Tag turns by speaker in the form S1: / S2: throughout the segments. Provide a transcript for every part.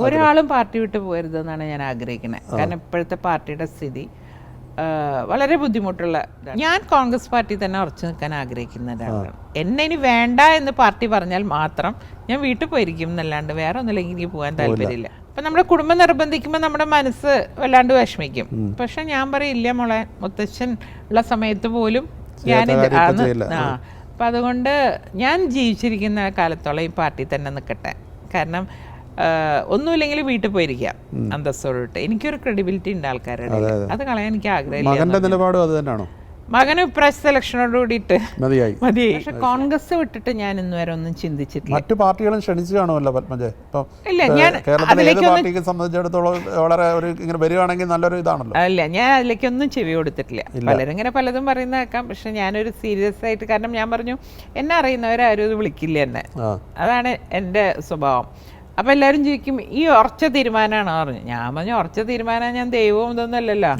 S1: ഒരാളും പാർട്ടി വിട്ട് പോകരുതെന്നാണ് ഞാൻ ആഗ്രഹിക്കുന്നത്. കാരണം ഇപ്പോഴത്തെ പാർട്ടിയുടെ സ്ഥിതി വളരെ ബുദ്ധിമുട്ടുള്ള. ഞാൻ കോൺഗ്രസ് പാർട്ടി തന്നെ ഉറച്ചു നിൽക്കാൻ ആഗ്രഹിക്കുന്ന ഒരാളാണ്. എന്നെ ഇനി വേണ്ട എന്ന് പാർട്ടി പറഞ്ഞാൽ മാത്രം ഞാൻ വീട്ടിൽ പോയിരിക്കും എന്നല്ലാണ്ട് വേറെ ഒന്നുമില്ലെങ്കിൽ എനിക്ക് പോകാൻ താല്പര്യമില്ല. അപ്പം നമ്മുടെ കുടുംബം നിർബന്ധിക്കുമ്പോൾ നമ്മുടെ മനസ്സ് വല്ലാണ്ട് വിഷമിക്കും. പക്ഷെ ഞാൻ പറയില്ല മോളെ, മുത്തച്ഛൻ ഉള്ള സമയത്ത് പോലും ഞാൻ അപ്പം അതുകൊണ്ട് ഞാൻ ജീവിച്ചിരിക്കുന്ന കാലത്തോളം ഈ പാർട്ടി തന്നെ നിൽക്കട്ടെ. കാരണം ഒന്നുമില്ലെങ്കിൽ വീട്ടിൽ പോയിരിക്കാം അന്തസ്സോടിട്ട്. എനിക്കൊരു ക്രെഡിബിലിറ്റി ഉണ്ട് ആൾക്കാരുടെ, അത് കളയാൻ എനിക്ക് ആഗ്രഹമില്ല. മകന് ഇപ്രാവശ്യം സെലക്ഷനോട് കൂടിയിട്ട് മതിയായി. പക്ഷെ കോൺഗ്രസ് വിട്ടിട്ട് ഞാൻ ഇന്ന് വരെ ഒന്നും ചിന്തിച്ചിട്ടില്ല.
S2: മറ്റു പാർട്ടികളും ക്ഷണിച്ചു കാണുമല്ലോ പത്മജ.
S1: ഇല്ല, ഞാൻ അതിലേക്കൊന്നും ചെവി കൊടുത്തിട്ടില്ല. പലരും ഇങ്ങനെ പലതും പറയുന്ന കേൾക്കാം. പക്ഷെ ഞാനൊരു സീരിയസ് ആയിട്ട്, കാരണം ഞാൻ പറഞ്ഞു എന്നെ അറിയുന്നവരാരും ഇത് വിളിക്കില്ല എന്നെ, അതാണ് എൻ്റെ സ്വഭാവം. അപ്പം എല്ലാവരും ചോദിക്കും ഈ ഉറച്ച തീരുമാനമാണോ പറഞ്ഞു. ഞാൻ പറഞ്ഞു ഉറച്ച തീരുമാനം, ഞാൻ ദൈവവും ഇതൊന്നും അല്ലല്ലോ,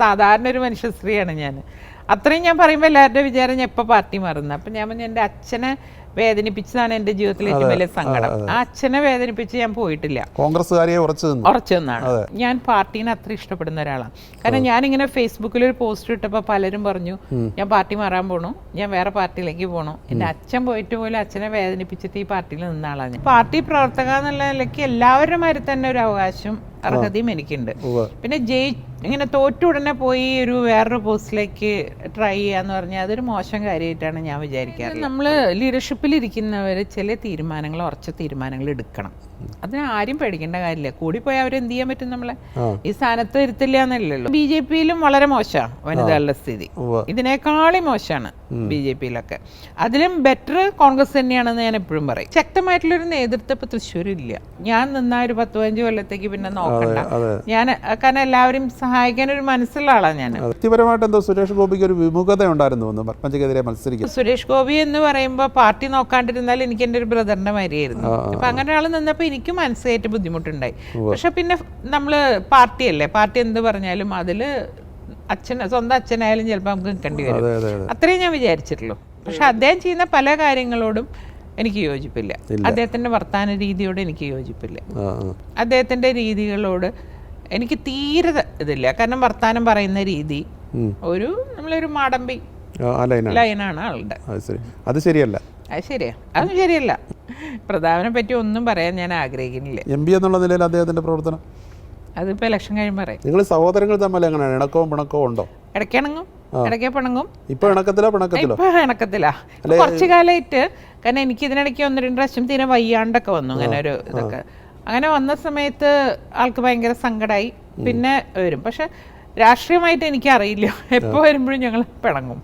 S1: സാധാരണ ഒരു മനുഷ്യ സ്ത്രീയാണ് ഞാൻ. അത്രയും ഞാൻ പറയുമ്പോൾ എല്ലാവരുടെ വിചാരം ഞാൻ എപ്പോൾ പാർട്ടി മാറുന്നത്. അപ്പം ഞാൻ പറഞ്ഞു എൻ്റെ അച്ഛനെ വേദനിപ്പിച്ചതാണ് എൻ്റെ ജീവിതത്തിലെ ഏറ്റവും വലിയ സങ്കടം. ആ അച്ഛനെ വേദനിപ്പിച്ച് ഞാൻ പോയിട്ടില്ല,
S2: കോൺഗ്രസ്സുകാരെ ഉറച്ചു
S1: നിന്നാണ്. ഞാൻ പാർട്ടീനെ അത്ര ഇഷ്ടപ്പെടുന്ന ഒരാളാണ്. കാരണം ഞാനിങ്ങനെ ഫേസ്ബുക്കിൽ ഒരു പോസ്റ്റ് ഇട്ടപ്പോൾ പലരും പറഞ്ഞു ഞാൻ പാർട്ടി മാറാൻ പോണു, ഞാൻ വേറെ പാർട്ടിയിലേക്ക് പോകണു. എൻ്റെ അച്ഛൻ പോയിട്ട് പോലും അച്ഛനെ വേദനിപ്പിച്ചിട്ട് ഈ പാർട്ടിയിൽ നിന്ന ആളാണ് ഞാൻ. പാർട്ടി പ്രവർത്തക എന്നുള്ള നിലയ്ക്ക് എല്ലാവരുടെ മാതിരി തന്നെ ഒരു അവകാശം അർഹതയും എനിക്കുണ്ട്. പിന്നെ ഇങ്ങനെ തോറ്റ ഉടനെ പോയി ഒരു വേറൊരു പോസ്റ്റിലേക്ക് ട്രൈ ചെയ്യാന്ന് പറഞ്ഞാൽ അതൊരു മോശം കാര്യമായിട്ടാണ് ഞാൻ വിചാരിക്കാറ്. നമ്മൾ ലീഡർഷിപ്പിലിരിക്കുന്നവർ ചില തീരുമാനങ്ങൾ, ഉറച്ച തീരുമാനങ്ങൾ എടുക്കണം. അതിന് ആരും പേടിക്കേണ്ട കാര്യമില്ല. കൂടിപ്പോയി അവരെന്ത് ചെയ്യാൻ പറ്റും, നമ്മളെ ഈ സ്ഥാനത്ത് ഇരുത്തില്ല എന്നല്ലല്ലോ. BJP-യിലും വളരെ മോശമാണ് വനിതകളുടെ സ്ഥിതി, ഇതിനേക്കാളും മോശമാണ് BJP-യിലൊക്കെ. അതിലും ബെറ്റർ കോൺഗ്രസ് തന്നെയാണെന്ന് ഞാൻ എപ്പോഴും പറയും. ശക്തമായിട്ടുള്ളൊരു നേതൃത്വം ഇപ്പൊ തൃശ്ശൂരില്ല. ഞാൻ നിന്ന ഒരു 10-15 കൊല്ലത്തേക്ക് പിന്നെ നോക്കണ്ട. ഞാൻ കാരണം എല്ലാവരും സഹായിക്കാൻ ഒരു മനസ്സുള്ള ആളാണ് ഞാൻ.
S2: വ്യക്തിപരമായിട്ട് എന്തോ സുരേഷ് ഗോപിക്ക് ഒരു വിമുഖത ഉണ്ടായിരുന്നു പത്മജക്കെതിരെ മത്സരിക്കും.
S1: സുരേഷ് ഗോപി എന്ന് പറയുമ്പോൾ പാർട്ടി നോക്കാണ്ടിരുന്നാൽ എനിക്ക് എൻ്റെ ഒരു ബ്രദറിന്റെ മാതിരിയായിരുന്നു. അപ്പൊ അങ്ങനെ ആൾ നിന്നപ്പോൾ എനിക്ക് മനസ്സായിട്ട് ബുദ്ധിമുട്ടുണ്ടായി. പക്ഷെ പിന്നെ നമ്മള് പാർട്ടിയല്ലേ, പാർട്ടി എന്ത് പറഞ്ഞാലും അതില് സ്വന്തം അച്ഛനായാലും ചിലപ്പോൾ നമുക്ക് നിൽക്കേണ്ടി വരും. അത്രയും ഞാൻ വിചാരിച്ചിട്ടുള്ളൂ. പക്ഷെ അദ്ദേഹം ചെയ്യുന്ന പല കാര്യങ്ങളോടും എനിക്ക് യോജിപ്പില്ല. അദ്ദേഹത്തിന്റെ വർത്താന രീതിയോട് എനിക്ക് യോജിപ്പില്ല. അദ്ദേഹത്തിന്റെ രീതികളോട് എനിക്ക് തീരെ ഇതില്ല. കാരണം വർത്താനം പറയുന്ന രീതി നമ്മളൊരു മാടമ്പി ലൈനാണ് ആളുടെ.
S2: അത് ശരിയല്ല.
S1: അത് ശരിയാ, അതും ശരിയല്ല. പ്രതാപനെ പറ്റി ഒന്നും പറയാൻ ഞാൻ ആഗ്രഹിക്കുന്നില്ല.
S2: MP എന്നുള്ള നിലയിൽ അദ്ദേഹത്തിന്റെ പ്രവർത്തനം
S1: അതിപ്പോ ഇലക്ഷൻ കഴിയുമ്പോൾ പറയാം.
S2: നിങ്ങൾ സഹോദരങ്ങൾ തമ്മിൽ എങ്ങനെയാണ്, ഇണക്കവും പിണക്കവും ഉണ്ടോ?
S1: ഇടയ്ക്കിണങ്ങും, ഇടയ്ക്ക് പിണങ്ങും.
S2: ഇപ്പൊ ഇണക്കത്തിലാ?
S1: കുറച്ചു കാലമായിട്ട്. കാരണം എനിക്ക് ഇതിനിടയ്ക്ക് 1-2 പ്രാവശ്യം തീരെ വയ്യാണ്ടൊക്കെ വന്നു. അങ്ങനെ ഒരു ഇതൊക്കെ അങ്ങനെ വന്ന സമയത്ത് ആൾക്ക് ഭയങ്കര സങ്കടമായി. പിന്നെ വരും. പക്ഷെ രാഷ്ട്രീയമായിട്ട് എനിക്കറിയില്ല, എപ്പോൾ വരുമ്പോഴും ഞങ്ങൾ പിണങ്ങും.